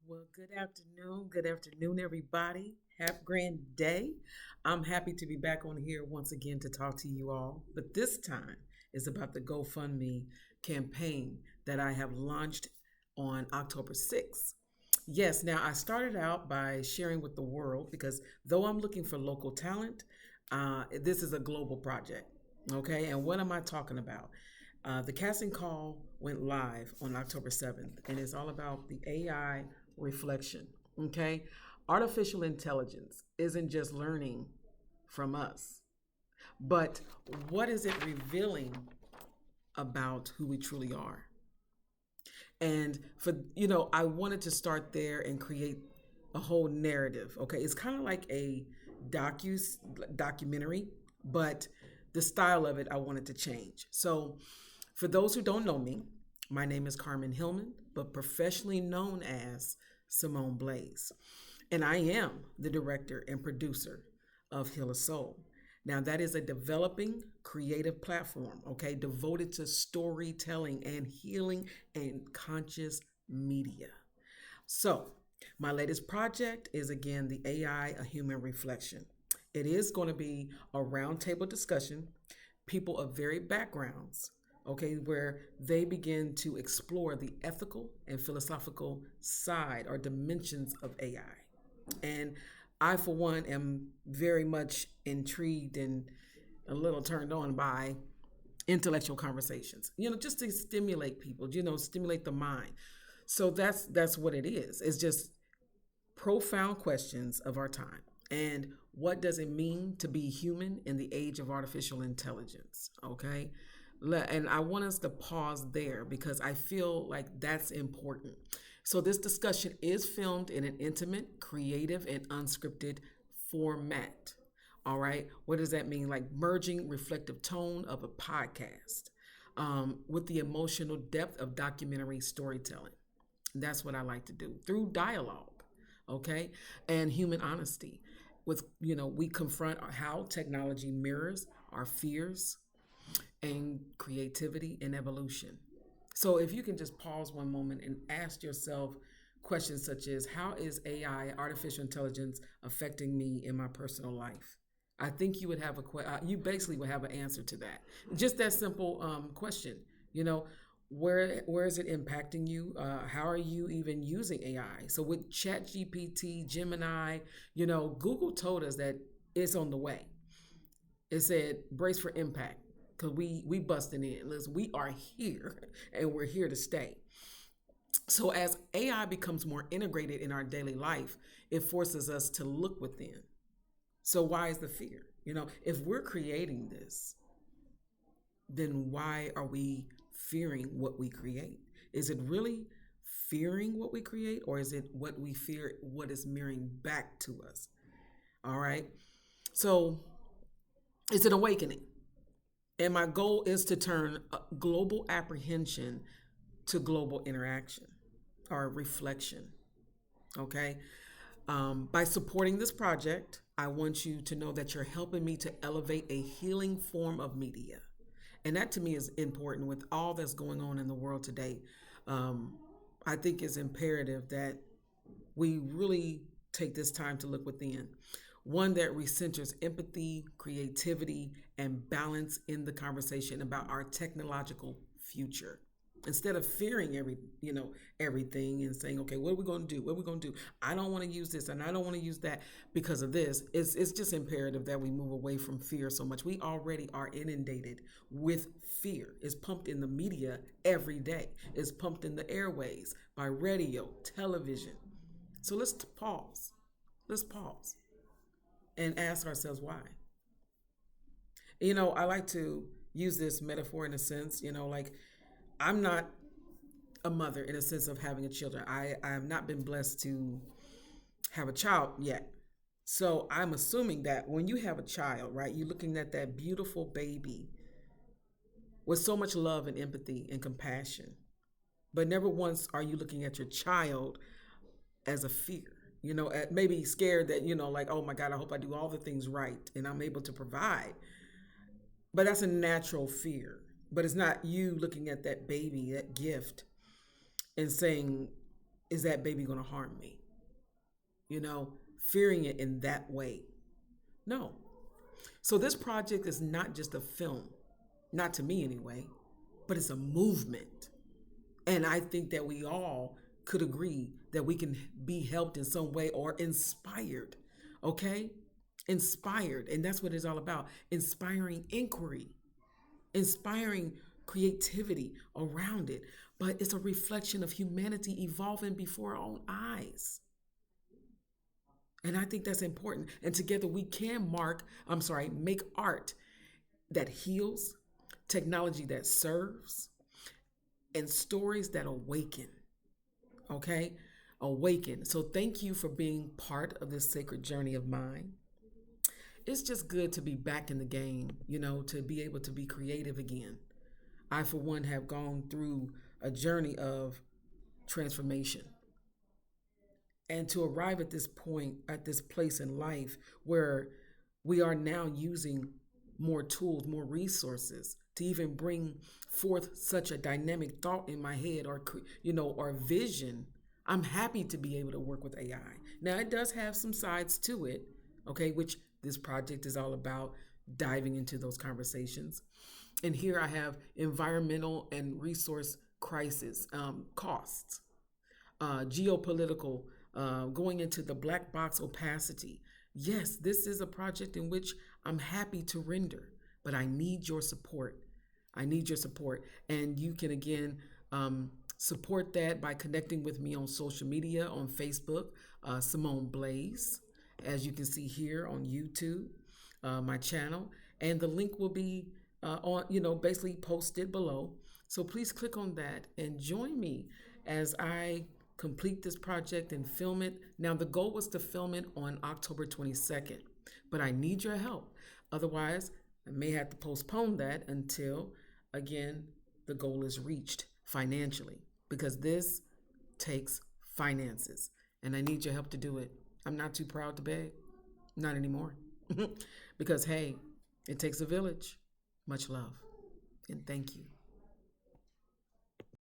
Well, good afternoon. Good afternoon, everybody. Have a grand day. I'm happy to be back on here once again to talk to you all. But this time is about the GoFundMe campaign that I have launched on October 6th. Yes, now I started out by sharing with the world because though I'm looking for local talent, this is a global project. Okay, and what am I talking about? The casting call went live on October 7th, and it's all about the AI reflection. Okay, artificial intelligence isn't just learning from us, but what is it revealing about who we truly are? And I wanted to start there and create a whole narrative. Okay, it's kind of like a documentary, but the style of it I wanted to change. So, for those who don't know me, my name is Carmen Hillman, but professionally known as Simone Blaise, and I am the director and producer of Heal a Soul. Now, that is a developing creative platform, okay, devoted to storytelling and healing and conscious media. So, my latest project is again the AI, a human reflection. It is going to be a roundtable discussion, people of varied backgrounds, okay, where they begin to explore the ethical and philosophical side or dimensions of AI. And I, for one, am very much intrigued and a little turned on by intellectual conversations, just to stimulate people, stimulate the mind. So that's what it is. It's just profound questions of our time. And what does it mean to be human in the age of artificial intelligence? Okay. And I want us to pause there because I feel like that's important. So, this discussion is filmed in an intimate, creative, and unscripted format. All right. What does that mean? Like merging reflective tone of a podcast with the emotional depth of documentary storytelling. That's what I like to do through dialogue, okay, and human honesty. We confront how technology mirrors our fears and creativity and evolution. So, if you can just pause one moment and ask yourself questions such as how is AI, artificial intelligence, affecting me in my personal life? I think you would have you basically would have an answer to that. Just that simple question. You know, where is it impacting you? How are you even using AI? So with ChatGPT, Gemini, Google told us that it's on the way. It said brace for impact because we busting in. Listen, we are here and we're here to stay. So as AI becomes more integrated in our daily life, it forces us to look within. So why is the fear? If we're creating this, then why are we fearing what we create? Is it really fearing what we create, or is it what we fear, what is mirroring back to us? All right. So it's an awakening. And my goal is to turn global apprehension to global interaction or reflection. Okay. By supporting this project, I want you to know that you're helping me to elevate a healing form of media. And that to me is important with all that's going on in the world today. I think it's imperative that we really take this time to look within. One that recenters empathy, creativity, and balance in the conversation about our technological future. Instead of fearing everything and saying, okay, what are we going to do? What are we going to do? I don't want to use this and I don't want to use that because of this. It's just imperative that we move away from fear so much. We already are inundated with fear. It's pumped in the media every day. It's pumped in the airways by radio, television. So let's pause. Let's pause and ask ourselves why. I like to use this metaphor in a sense, like I'm not a mother in a sense of having a children. I have not been blessed to have a child yet. So I'm assuming that when you have a child, right, you're looking at that beautiful baby with so much love and empathy and compassion. But never once are you looking at your child as a fear, maybe scared that, like, oh my God, I hope I do all the things right and I'm able to provide. But that's a natural fear. But it's not you looking at that baby, that gift, and saying, is that baby going to harm me? You know, fearing it in that way. No. So this project is not just a film, not to me anyway, but it's a movement. And I think that we all could agree that we can be helped in some way or inspired. Okay? Inspired. And that's what it's all about, inspiring inquiry, inspiring creativity around it. But it's a reflection of humanity evolving before our own eyes. And I think that's important. And together we can make art that heals, technology that serves, and stories that awaken. Okay? Awaken. So thank you for being part of this sacred journey of mine. It's just good to be back in the game, to be able to be creative again. I, for one, have gone through a journey of transformation. And to arrive at this point, at this place in life where we are now using more tools, more resources to even bring forth such a dynamic thought in my head or vision. I'm happy to be able to work with AI. Now, it does have some sides to it, okay, which this project is all about, diving into those conversations. And here I have environmental and resource crisis, costs, geopolitical, going into the black box opacity. Yes, this is a project in which I'm happy to render, but I need your support. I need your support. And you can, again, support that by connecting with me on social media, on Facebook, Simone Blaise, as you can see here on YouTube, my channel. And the link will be basically posted below. So please click on that and join me as I complete this project and film it. Now, the goal was to film it on October 22nd, but I need your help. Otherwise, I may have to postpone that until, again, the goal is reached financially, because this takes finances and I need your help to do it. I'm not too proud to beg, not anymore, because, hey, it takes a village. Much love and thank you.